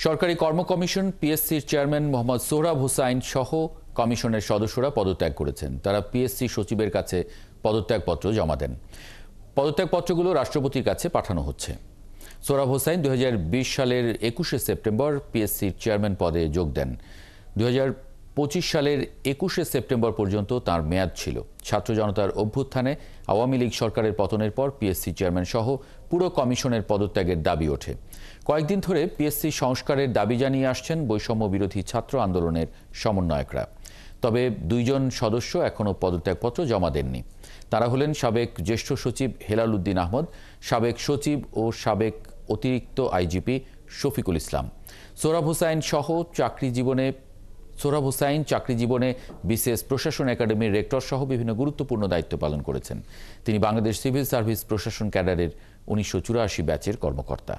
সরকারি কর্ম commission পিএসসির chairman Mohammad Sohrab Hossain সহ কমিশনের সদস্যরা পদত্যাগ করেছেন। তারা পিএসসি সচিবের কাছে পদত্যাগপত্র জমা দেন। পদত্যাগপত্রগুলো রাষ্ট্রপতির কাছে পাঠানো হচ্ছে। সোহরাব হোসাইন 2020 সালের 21শে সেপ্টেম্বর পিএসসির চেয়ারম্যান পদে যোগ দেন। 2025 সালের 21শে সেপ্টেম্বর পর্যন্ত তার মেয়াদ ছিল। ছাত্র জনতার অভ্যুত্থানে আওয়ামী লীগ সরকারের পতনের পর পিএসসি চেয়ারম্যান সহ পুরো কমিশনের পদত্যাগের দাবি ওঠে। কয়েকদিন ধরে পিএসসি সংস্কারের দাবি জানিয়ে আসছেন বৈষম্য বিরোধী ছাত্র আন্দোলনের সমন্বয়করা। তবে দুইজন সদস্য এখনও পদত্যাগপত্র জমা দেননি। তারা হলেন সাবেক জ্যেষ্ঠ সচিব হেলাল উদ্দিন আহমদ, সাবেক সচিব ও সাবেক অতিরিক্ত আইজিপি শফিকুল ইসলাম। সোহরাব হোসাইন চাকরি জীবনে বিসিএস প্রশাসন একাডেমির রেক্টর সহ বিভিন্ন গুরুত্বপূর্ণ দায়িত্ব পালন করেছেন। তিনি বাংলাদেশ সিভিল সার্ভিস প্রশাসন ক্যাডারের 1984 ব্যাচের কর্মকর্তা।